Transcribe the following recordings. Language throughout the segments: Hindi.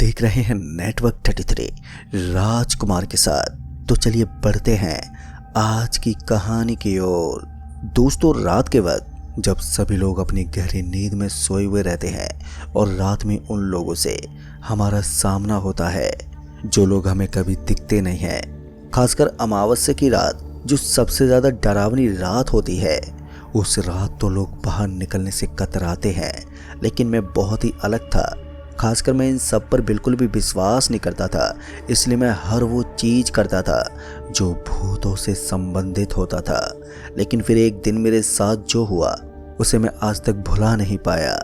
देख रहे हैं नेटवर्क 33 राजकुमार के साथ। तो चलिए बढ़ते हैं आज की कहानी की ओर। दोस्तों, रात के वक्त जब सभी लोग अपनी गहरी नींद में सोए हुए रहते हैं और रात में उन लोगों से हमारा सामना होता है जो लोग हमें कभी दिखते नहीं हैं, खासकर अमावस्या की रात जो सबसे ज़्यादा डरावनी रात होती है। उस रात तो लोग बाहर निकलने से कतराते हैं, लेकिन मैं बहुत ही अलग था। खासकर मैं इन सब पर बिल्कुल भी विश्वास नहीं करता था, इसलिए मैं हर वो चीज़ करता था जो भूतों से संबंधित होता था। लेकिन फिर एक दिन मेरे साथ जो हुआ उसे मैं आज तक भुला नहीं पाया।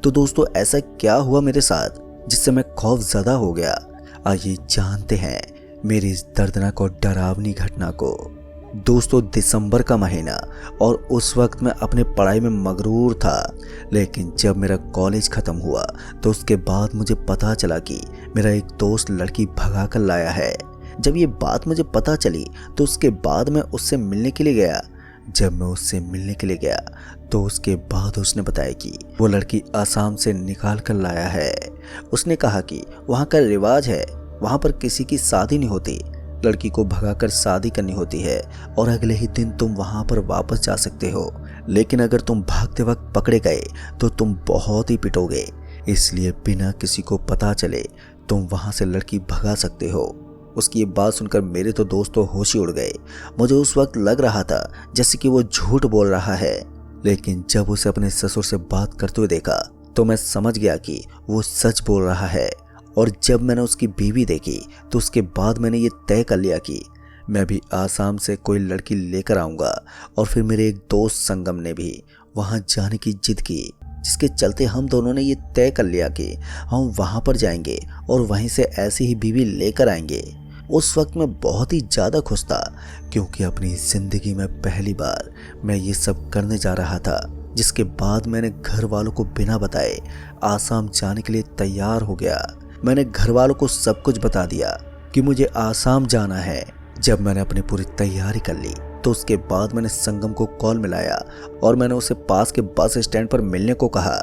तो दोस्तों, ऐसा क्या हुआ मेरे साथ जिससे मैं खौफज़दा हो गया? आइए जानते हैं मेरी इस दर्दनाक और डरावनी घटना को। दोस्तों, दिसंबर का महीना और उस वक्त मैं अपने पढ़ाई में मगरूर था। लेकिन जब मेरा कॉलेज ख़त्म हुआ तो उसके बाद मुझे पता चला कि मेरा एक दोस्त लड़की भगा कर लाया है। जब ये बात मुझे पता चली तो उसके बाद मैं उससे मिलने के लिए गया। जब मैं उससे मिलने के लिए गया तो उसके बाद उसने बताया कि वो लड़की आसाम से निकाल कर लाया है। उसने कहा कि वहाँ का रिवाज है, वहाँ पर किसी की शादी नहीं होती, लड़की को भगाकर शादी करनी होती है और अगले ही दिन तुम वहां पर वापस जा सकते हो। लेकिन अगर तुम भागते वक्त पकड़े गए तो तुम बहुत ही पिटोगे, इसलिए बिना किसी को पता चले तुम वहां से लड़की भगा सकते हो। उसकी ये बात सुनकर मेरे तो दोस्तों होश ही उड़ गए। मुझे उस वक्त लग रहा था जैसे कि वो झूठ बोल रहा है, लेकिन जब उसे अपने ससुर से बात करते हुए देखा तो मैं समझ गया कि वो सच बोल रहा है। और जब मैंने उसकी बीवी देखी तो उसके बाद मैंने ये तय कर लिया कि मैं भी आसाम से कोई लड़की लेकर आऊँगा। और फिर मेरे एक दोस्त संगम ने भी वहाँ जाने की जिद की, जिसके चलते हम दोनों ने ये तय कर लिया कि हम वहाँ पर जाएंगे और वहीं से ऐसी ही बीवी लेकर आएंगे। उस वक्त मैं बहुत ही ज़्यादा खुश था, क्योंकि अपनी ज़िंदगी में पहली बार मैं ये सब करने जा रहा था। जिसके बाद मैंने घर वालों को बिना बताए आसाम जाने के लिए तैयार हो गया। मैंने घर वालों को सब कुछ बता दिया कि मुझे आसाम जाना है। जब मैंने अपनी पूरी तैयारी कर ली तो उसके बाद मैंने संगम को कॉल मिलाया और मैंने उसे पास के बस स्टैंड पर मिलने को कहा।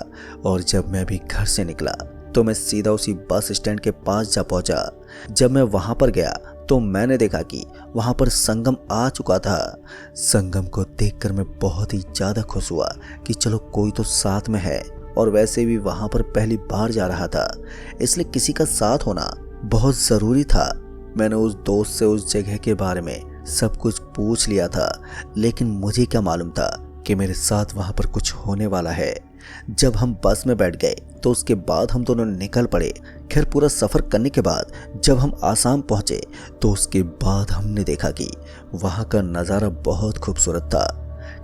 और जब मैं भी घर से निकला तो मैं सीधा उसी बस स्टैंड के पास जा पहुंचा। जब मैं वहां पर गया तो मैंने देखा कि वहां पर संगम आ चुका था। संगम को देखकर मैं बहुत ही ज़्यादा खुश हुआ कि चलो कोई तो साथ में है, और वैसे भी वहां पर पहली बार जा रहा था, इसलिए किसी का साथ होना बहुत ज़रूरी था। मैंने उस दोस्त से उस जगह के बारे में सब कुछ पूछ लिया था, लेकिन मुझे क्या मालूम था कि मेरे साथ वहां पर कुछ होने वाला है। जब हम बस में बैठ गए तो उसके बाद हम दोनों निकल पड़े। खैर, पूरा सफ़र करने के बाद जब हम आसाम पहुंचे तो उसके बाद हमने देखा कि वहाँ का नज़ारा बहुत खूबसूरत था।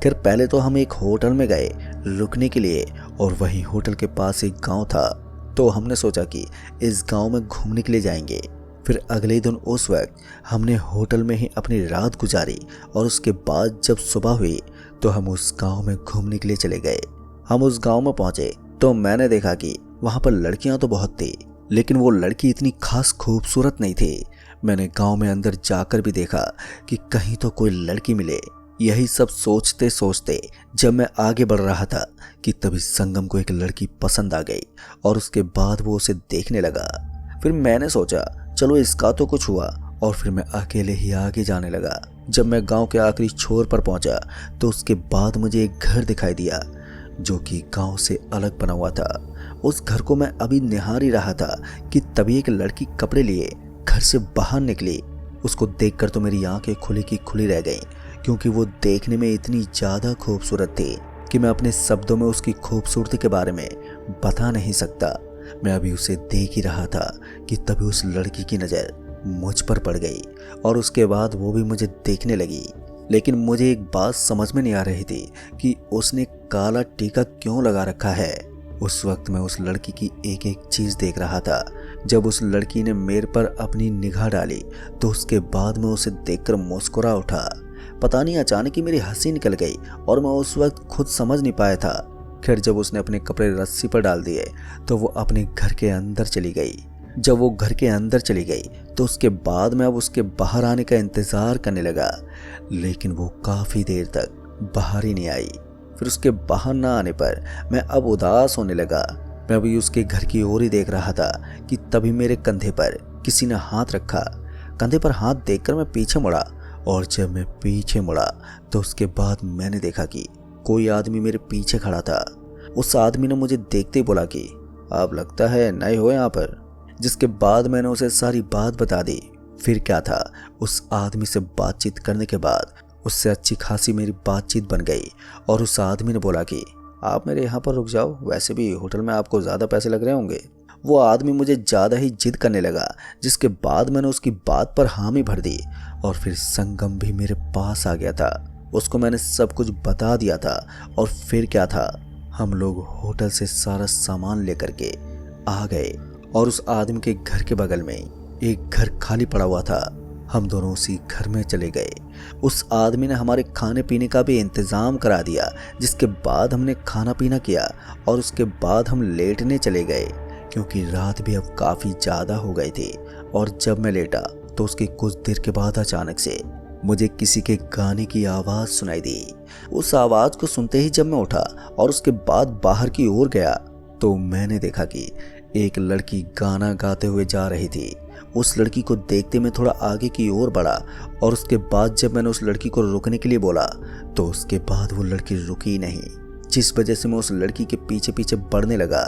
खैर, पहले तो हम एक होटल में गए रुकने के लिए, और वहीं होटल के पास एक गांव था, तो हमने सोचा कि इस गांव में घूमने के लिए जाएंगे। फिर अगले दिन उस वक्त हमने होटल में ही अपनी रात गुजारी, और उसके बाद जब सुबह हुई तो हम उस गांव में घूमने के लिए चले गए। हम उस गांव में पहुंचे तो मैंने देखा कि वहां पर लड़कियां तो बहुत थी, लेकिन वो लड़की इतनी खास खूबसूरत नहीं थी। मैंने गांव में अंदर जाकर भी देखा कि कहीं तो कोई लड़की मिले। यही सब सोचते सोचते जब मैं आगे बढ़ रहा था कि तभी संगम को एक लड़की पसंद आ गई, और उसके बाद वो उसे देखने लगा। फिर मैंने सोचा चलो इसका तो कुछ हुआ, और फिर मैं अकेले ही आगे जाने लगा। जब मैं गांव के आखिरी छोर पर पहुंचा तो उसके बाद मुझे एक घर दिखाई दिया जो कि गांव से अलग बना हुआ था। उस घर को मैं अभी निहार ही रहा था कि तभी एक लड़की कपड़े लिए घर से बाहर निकली। उसको देखकर तो मेरी आंखें खुली की खुली रह गईं, क्योंकि वो देखने में इतनी ज़्यादा खूबसूरत थी कि मैं अपने शब्दों में उसकी खूबसूरती के बारे में बता नहीं सकता। मैं अभी उसे देख ही रहा था कि तभी उस लड़की की नज़र मुझ पर पड़ गई, और उसके बाद वो भी मुझे देखने लगी। लेकिन मुझे एक बात समझ में नहीं आ रही थी कि उसने काला टीका क्यों लगा रखा है। उस वक्त मैं उस लड़की की एक एक चीज़ देख रहा था। जब उस लड़की ने मेरे पर अपनी निगाह डाली तो उसके बाद मैं उसे देखकर मुस्कुरा उठा। पता नहीं अचानक ही मेरी हंसी निकल गई, और मैं उस वक्त खुद समझ नहीं पाया था। खैर, जब उसने अपने कपड़े रस्सी पर डाल दिए तो वो अपने घर के अंदर चली गई। जब वो घर के अंदर चली गई तो उसके बाद मैं अब उसके बाहर आने का इंतज़ार करने लगा, लेकिन वो काफ़ी देर तक बाहर ही नहीं आई। फिर उसके बाहर ना आने पर मैं अब उदास होने लगा। मैं अभी उसके घर की ओर ही देख रहा था कि तभी मेरे कंधे पर किसी ने हाथ रखा। कंधे पर हाथ देखकर मैं पीछे मुड़ा, और जब मैं पीछे मुड़ा तो उसके बाद मैंने देखा कि कोई आदमी मेरे पीछे खड़ा था। उस आदमी ने मुझे देखते ही बोला कि आप लगता है नए हो यहाँ पर। जिसके बाद मैंने उसे सारी बात बता दी। फिर क्या था, उस आदमी से बातचीत करने के बाद उससे अच्छी खासी मेरी बातचीत बन गई, और उस आदमी ने बोला कि आप मेरे यहाँ पर रुक जाओ, वैसे भी होटल में आपको ज़्यादा पैसे लग रहे होंगे। वो आदमी मुझे ज़्यादा ही जिद करने लगा, जिसके बाद मैंने उसकी बात पर हामी भर दी, और फिर संगम भी मेरे पास आ गया था। उसको मैंने सब कुछ बता दिया था, और फिर क्या था, हम लोग होटल से सारा सामान लेकर के आ गए, और उस आदमी के घर के बगल में एक घर खाली पड़ा हुआ था। हम दोनों उसी घर में चले गए। उस आदमी ने हमारे खाने पीने का भी इंतज़ाम करा दिया, जिसके बाद हमने खाना पीना किया, और उसके बाद हम लेटने चले गए, क्योंकि रात भी अब काफ़ी ज़्यादा हो गई थी। और जब मैं लेटा तो उसके कुछ देर के बाद अचानक से मुझे किसी के गाने की आवाज़ सुनाई दी। उस आवाज़ को सुनते ही जब मैं उठा और उसके बाद बाहर की ओर गया तो मैंने देखा कि एक लड़की गाना गाते हुए जा रही थी। उस लड़की को देखते मैं थोड़ा आगे की ओर बढ़ा, और उसके बाद जब मैंने उस लड़की को रुकने के लिए बोला तो उसके बाद वो लड़की रुकी नहीं, जिस वजह से मैं उस लड़की के पीछे पीछे बढ़ने लगा।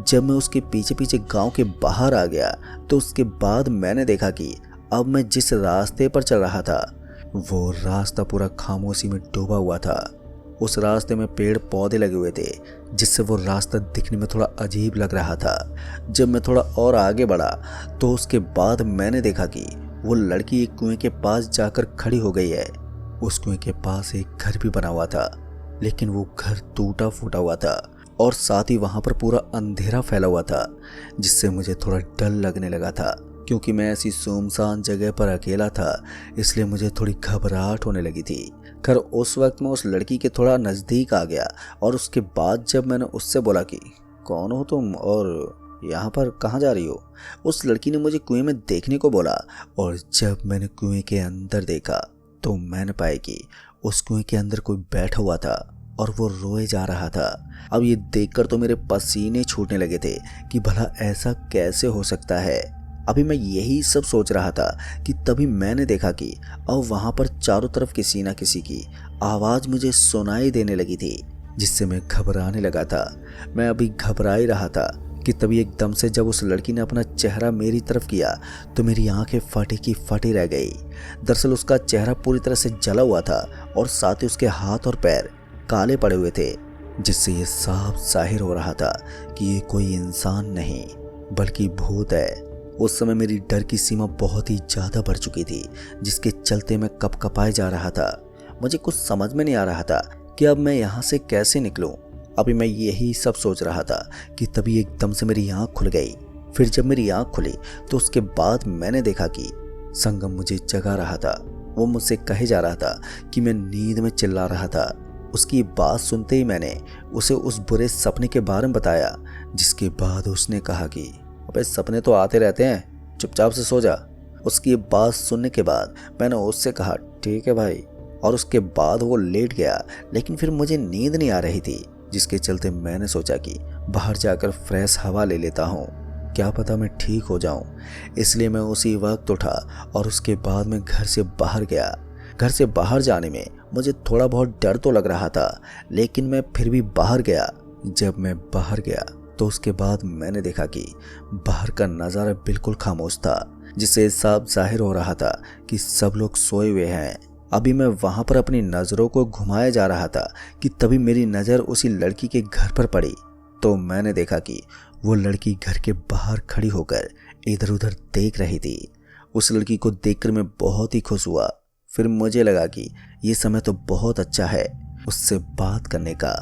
जब मैं उसके पीछे पीछे गांव के बाहर आ गया तो उसके बाद मैंने देखा कि अब मैं जिस रास्ते पर चल रहा था वो रास्ता पूरा खामोशी में डूबा हुआ था। उस रास्ते में पेड़ पौधे लगे हुए थे, जिससे वो रास्ता दिखने में थोड़ा अजीब लग रहा था। जब मैं थोड़ा और आगे बढ़ा तो उसके बाद मैंने देखा कि वो लड़की एक कुएं के पास जाकर खड़ी हो गई है। उस कुएं के पास एक घर भी बना हुआ था, लेकिन वो घर टूटा फूटा हुआ था, और साथ ही वहाँ पर पूरा अंधेरा फैला हुआ था, जिससे मुझे थोड़ा डर लगने लगा था। क्योंकि मैं ऐसी सुनसान जगह पर अकेला था, इसलिए मुझे थोड़ी घबराहट होने लगी थी। खैर उस वक्त मैं उस लड़की के थोड़ा नज़दीक आ गया, और उसके बाद जब मैंने उससे बोला कि कौन हो तुम और यहाँ पर कहाँ जा रही हो, उस लड़की ने मुझे कुएं में देखने को बोला। और जब मैंने कुएं के अंदर देखा तो मैंने पाया कि उस कुएं के अंदर कोई बैठा हुआ था और वो रोए जा रहा था। अब ये देखकर तो मेरे पसीने छूटने लगे थे कि भला ऐसा कैसे हो सकता है। अभी मैं यही सब सोच रहा था कि तभी मैंने देखा कि अब वहाँ पर चारों तरफ किसी न किसी की आवाज़ मुझे सुनाई देने लगी थी, जिससे मैं घबराने लगा था। मैं अभी घबरा ही रहा था कि तभी एकदम से जब उस लड़की ने अपना चेहरा मेरी तरफ किया तो मेरी आंखें फटी की फटी रह गई। दरअसल उसका चेहरा पूरी तरह से जला हुआ था, और साथ ही उसके हाथ और पैर काले पड़े हुए थे, जिससे ये साफ जाहिर हो रहा था कि ये कोई इंसान नहीं बल्कि भूत है। उस समय मेरी डर की सीमा बहुत ही ज़्यादा बढ़ चुकी थी, जिसके चलते मैं कपकपाए जा रहा था। मुझे कुछ समझ में नहीं आ रहा था कि अब मैं यहाँ से कैसे निकलूं। अभी मैं यही सब सोच रहा था कि तभी एकदम से मेरी आँख खुल गई। फिर जब मेरी आँख खुली तो उसके बाद मैंने देखा कि संगम मुझे जगा रहा था। वो मुझसे कहे जा रहा था कि मैं नींद में चिल्ला रहा था। उसकी बात सुनते ही मैंने उसे उस बुरे सपने के बारे में बताया, जिसके बाद उसने कहा कि अबे सपने तो आते रहते हैं, चुपचाप से सो जा। उसकी बात सुनने के बाद मैंने उससे कहा ठीक है भाई, और उसके बाद वो लेट गया। लेकिन फिर मुझे नींद नहीं आ रही थी, जिसके चलते मैंने सोचा कि बाहर जाकर फ्रेश हवा ले लेता हूँ, क्या पता मैं ठीक हो जाऊँ। इसलिए मैं उसी वक्त उठा और उसके बाद मैं घर से बाहर गया। घर से बाहर जाने में मुझे थोड़ा बहुत डर तो लग रहा था, लेकिन मैं फिर भी बाहर गया। जब मैं बाहर गया तो उसके बाद मैंने देखा कि बाहर का नज़ारा बिल्कुल खामोश था, जिससे साफ जाहिर हो रहा था कि सब लोग सोए हुए हैं। अभी मैं वहाँ पर अपनी नज़रों को घुमाया जा रहा था कि तभी मेरी नज़र उसी लड़की के घर पर पड़ी। तो मैंने देखा कि वो लड़की घर के बाहर खड़ी होकर इधर उधर देख रही थी। उस लड़की को देखकर मैं बहुत ही खुश हुआ। फिर मुझे लगा कि ये समय तो बहुत अच्छा है उससे बात करने का।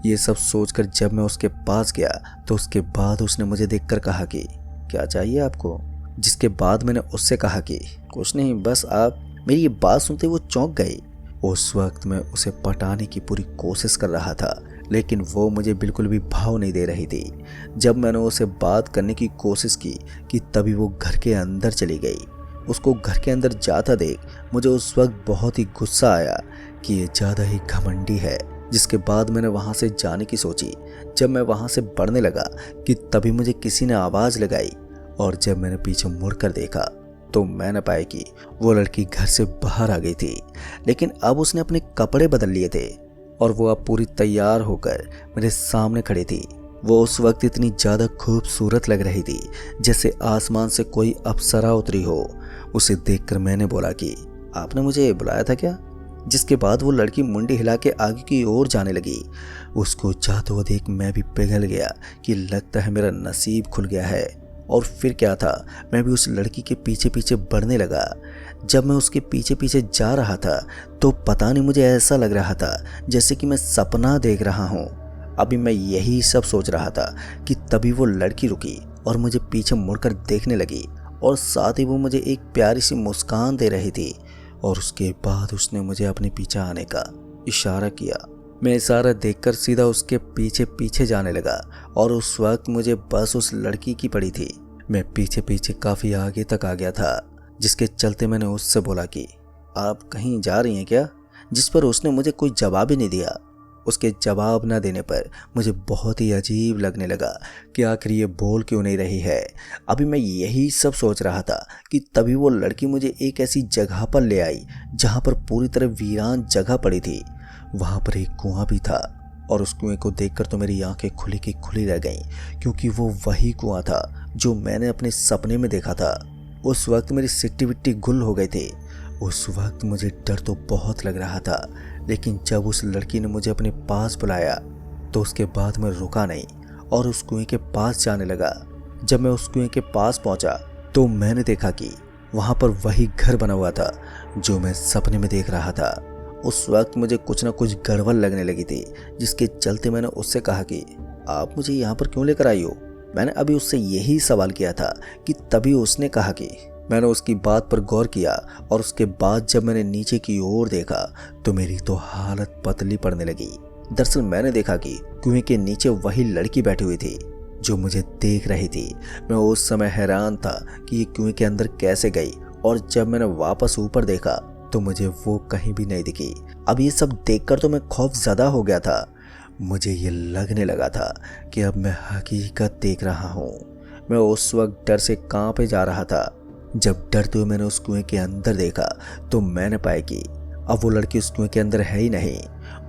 ये सब सोचकर जब मैं उसके पास गया तो उसके बाद उसने मुझे देखकर कहा कि क्या चाहिए आपको। जिसके बाद मैंने उससे कहा कि कुछ नहीं, बस आप। मेरी ये बात सुनते वो चौंक गई। उस वक्त मैं उसे पटाने की पूरी कोशिश कर रहा था, लेकिन वो मुझे बिल्कुल भी भाव नहीं दे रही थी। जब मैंने उसे बात करने की कोशिश की कि तभी वो घर के अंदर चली गई। उसको घर के अंदर जाता देख मुझे उस वक्त बहुत ही गुस्सा आया कि ये ज़्यादा ही घमंडी है। जिसके बाद मैंने वहाँ से जाने की सोची। जब मैं वहाँ से बढ़ने लगा कि तभी मुझे किसी ने आवाज़ लगाई, और जब मैंने पीछे मुड़कर देखा तो मैंने पाया कि वो लड़की घर से बाहर आ गई थी, लेकिन अब उसने अपने कपड़े बदल लिए थे और वो अब पूरी तैयार होकर मेरे सामने खड़ी थी। वो उस वक्त इतनी ज़्यादा खूबसूरत लग रही थी जैसे आसमान से कोई अप्सरा उतरी हो। उसे देखकर मैंने बोला कि आपने मुझे बुलाया था क्या? जिसके बाद वो लड़की मुंडी हिला के आगे की ओर जाने लगी। उसको जाते हुए देख मैं भी पिघल गया कि लगता है मेरा नसीब खुल गया है। और फिर क्या था, मैं भी उस लड़की के पीछे पीछे बढ़ने लगा। जब मैं उसके पीछे पीछे जा रहा था तो पता नहीं मुझे ऐसा लग रहा था जैसे कि मैं सपना देख रहा हूँ। अभी मैं यही सब सोच रहा था कि तभी वो लड़की रुकी और मुझे पीछे मुड़कर देखने लगी, और साथ ही वो मुझे एक प्यारी सी मुस्कान दे रही थी। और उसके बाद उसने मुझे अपने पीछे आने का इशारा किया। मैं इशारा देखकर सीधा उसके पीछे पीछे जाने लगा, और उस वक्त मुझे बस उस लड़की की पड़ी थी। मैं पीछे पीछे काफ़ी आगे तक आ गया था, जिसके चलते मैंने उससे बोला कि आप कहीं जा रही हैं क्या? जिस पर उसने मुझे कोई जवाब ही नहीं दिया। उसके जवाब न देने पर मुझे बहुत ही अजीब लगने लगा कि आखिर ये बोल क्यों नहीं रही है। अभी मैं यही सब सोच रहा था कि तभी वो लड़की मुझे एक ऐसी जगह पर ले आई जहाँ पर पूरी तरह वीरान जगह पड़ी थी। वहाँ पर एक कुआं भी था, और उस कुएं को देखकर तो मेरी आंखें खुली की खुली रह गईं, क्योंकि वो वही कुआं था जो मैंने अपने सपने में देखा था। उस वक्त मेरी सिट्टी बिट्टी गुल हो गए थे। उस वक्त मुझे डर तो बहुत लग रहा था, लेकिन जब उस लड़की ने मुझे अपने पास बुलाया तो उसके बाद मैं रुका नहीं और उस कुएं के पास जाने लगा। जब मैं उस कुएं के पास पहुंचा तो मैंने देखा कि वहां पर वही घर बना हुआ था जो मैं सपने में देख रहा था। उस वक्त मुझे कुछ ना कुछ गड़बड़ लगने लगी थी, जिसके चलते मैंने उससे कहा कि आप मुझे यहाँ पर क्यों लेकर आई हो? मैंने अभी उससे यही सवाल किया था कि तभी उसने कहा कि मैंने उसकी बात पर गौर किया, और उसके बाद जब मैंने नीचे की ओर देखा तो मेरी तो हालत पतली पड़ने लगी। दरअसल मैंने देखा कि कुएं के नीचे वही लड़की बैठी हुई थी जो मुझे देख रही थी। मैं उस समय हैरान था कि ये कुएं के अंदर कैसे गई, और जब मैंने वापस ऊपर देखा तो मुझे वो कहीं भी नहीं दिखी। अब ये सब देखकर तो मैं खौफज़दा हो गया था। मुझे ये लगने लगा था कि अब मैं हकीकत देख रहा हूँ। मैं उस वक्त डर से कांपे जा रहा था। जब डरते हुए मैंने उस कुएं के अंदर देखा तो मैंने पाया कि अब वो लड़की उस कुएं के अंदर है ही नहीं।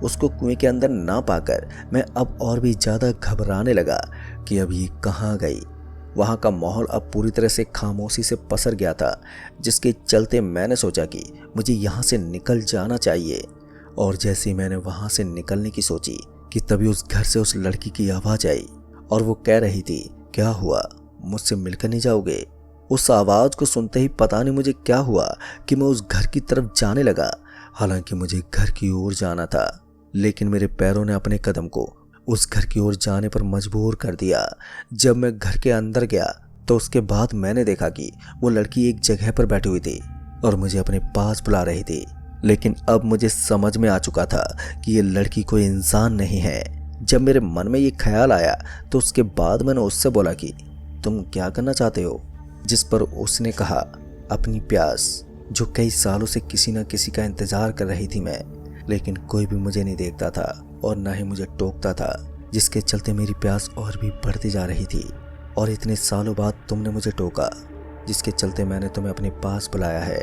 उसको कुएं के अंदर ना पाकर मैं अब और भी ज़्यादा घबराने लगा कि अब ये कहाँ गई। वहाँ का माहौल अब पूरी तरह से खामोशी से पसर गया था, जिसके चलते मैंने सोचा कि मुझे यहाँ से निकल जाना चाहिए। और जैसे ही मैंने वहाँ से निकलने की सोची कि तभी उस घर से उस लड़की की आवाज़ आई, और वो कह रही थी, क्या हुआ, मुझसे मिलकर नहीं जाओगे? उस आवाज़ को सुनते ही पता नहीं मुझे क्या हुआ कि मैं उस घर की तरफ जाने लगा। हालांकि मुझे घर की ओर जाना था, लेकिन मेरे पैरों ने अपने कदम को उस घर की ओर जाने पर मजबूर कर दिया। जब मैं घर के अंदर गया तो उसके बाद मैंने देखा कि वो लड़की एक जगह पर बैठी हुई थी और मुझे अपने पास बुला रही थी। लेकिन अब मुझे समझ में आ चुका था कि ये लड़की कोई इंसान नहीं है। जब मेरे मन में ये ख्याल आया तो उसके बाद मैंने उससे बोला कि तुम क्या करना चाहते हो? जिस पर उसने कहा, अपनी प्यास, जो कई सालों से किसी न किसी का इंतज़ार कर रही थी मैं, लेकिन कोई भी मुझे नहीं देखता था और ना ही मुझे टोकता था, जिसके चलते मेरी प्यास और भी बढ़ती जा रही थी। और इतने सालों बाद तुमने मुझे टोका, जिसके चलते मैंने तुम्हें अपने पास बुलाया है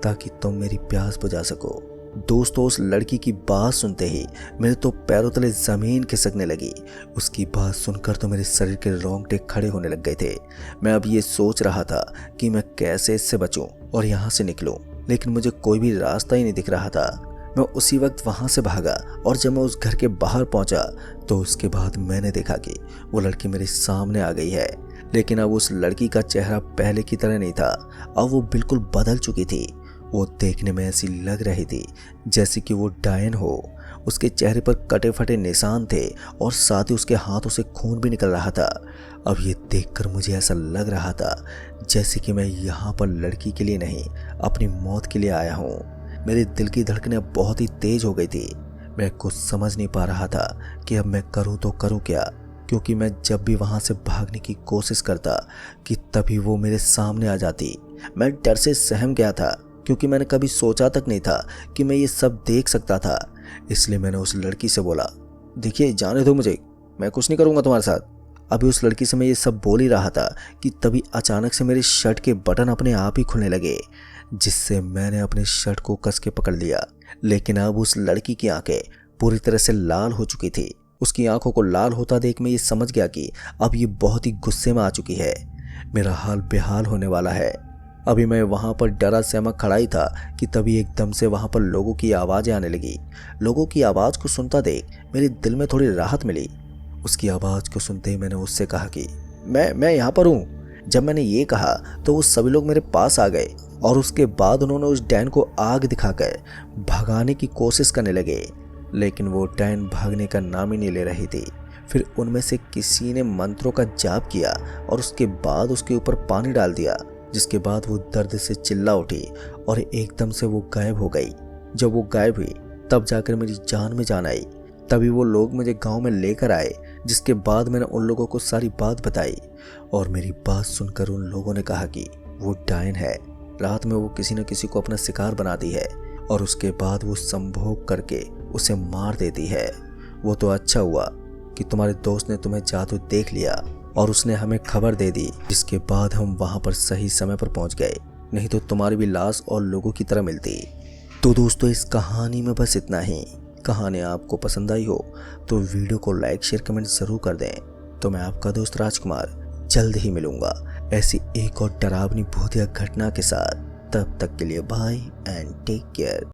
ताकि तुम मेरी प्यास बुझा सको। दोस्तों, उस लड़की की बात सुनते ही मेरे तो पैरों तले ज़मीन खिसकने लगी। उसकी बात सुनकर तो मेरे शरीर के रोंगटे खड़े होने लग गए थे। मैं अब ये सोच रहा था कि मैं कैसे इससे बचूं और यहाँ से निकलूं, लेकिन मुझे कोई भी रास्ता ही नहीं दिख रहा था। मैं उसी वक्त वहाँ से भागा, और जब मैं उस घर के बाहर पहुँचा तो उसके बाद मैंने देखा कि वो लड़की मेरे सामने आ गई है। लेकिन अब उस लड़की का चेहरा पहले की तरह नहीं था, अब वो बिल्कुल बदल चुकी थी। वो देखने में ऐसी लग रही थी जैसे कि वो डायन हो। उसके चेहरे पर कटे फटे निशान थे और साथ ही उसके हाथों से खून भी निकल रहा था। अब ये देखकर मुझे ऐसा लग रहा था जैसे कि मैं यहाँ पर लड़की के लिए नहीं, अपनी मौत के लिए आया हूँ। मेरे दिल की धड़कनें बहुत ही तेज हो गई थी। मैं कुछ समझ नहीं पा रहा था कि अब मैं करूँ तो करूँ क्या, क्योंकि मैं जब भी वहाँ से भागने की कोशिश करता कि तभी वो मेरे सामने आ जाती। मैं डर से सहम गया था, क्योंकि मैंने कभी सोचा तक नहीं था कि मैं ये सब देख सकता था। इसलिए मैंने उस लड़की से बोला, देखिए, जाने दो मुझे, मैं कुछ नहीं करूँगा तुम्हारे साथ। अभी उस लड़की से मैं ये सब बोल ही रहा था कि तभी अचानक से मेरे शर्ट के बटन अपने आप ही खुलने लगे, जिससे मैंने अपने शर्ट को कस के पकड़ लिया। लेकिन अब उस लड़की की आंखें पूरी तरह से लाल हो चुकी थी। उसकी आंखों को लाल होता देख मैं ये समझ गया कि अब ये बहुत ही गुस्से में आ चुकी है। मेरा हाल बेहाल होने वाला है। अभी मैं वहाँ पर डरा सहमा खड़ा ही था कि तभी एकदम से वहाँ पर लोगों की आवाज़ें आने लगी। लोगों की आवाज़ को सुनता देख मेरे दिल में थोड़ी राहत मिली। उसकी आवाज़ को सुनते ही मैंने उससे कहा कि मैं यहाँ पर हूँ। जब मैंने ये कहा तो वो सभी लोग मेरे पास आ गए और उसके बाद उन्होंने उस डैन को आग दिखाकर भगाने की कोशिश करने लगे, लेकिन वो डैन भागने का नाम ही नहीं ले रही थी। फिर उनमें से किसी ने मंत्रों का जाप किया और उसके बाद उसके ऊपर पानी डाल दिया, जिसके बाद वो दर्द से चिल्ला उठी और एकदम से वो गायब हो गई। जब वो गायब हुई तब जाकर मेरी जान में जान आई। तभी वो लोग मुझे गांव में लेकर आए, जिसके बाद मैंने उन लोगों को सारी बात बताई और मेरी बात सुनकर उन लोगों ने कहा कि वो डायन है। रात में वो किसी न किसी को अपना शिकार बनाती है और उसके बाद वो संभोग करके उसे मार देती है। वो तो अच्छा हुआ कि तुम्हारे दोस्त ने तुम्हें जादू देख लिया और उसने हमें खबर दे दी, जिसके बाद हम वहां पर सही समय पर पहुंच गए, नहीं तो तुम्हारी भी लाश और लोगों की तरह मिलती। तो दोस्तों इस कहानी में बस इतना ही। कहानी आपको पसंद आई हो तो वीडियो को लाइक शेयर कमेंट जरूर कर दें। तो मैं आपका दोस्त राजकुमार जल्द ही मिलूंगा ऐसी एक और डरावनी भूतिया घटना के साथ। तब तक के लिए बाय एंड टेक केयर।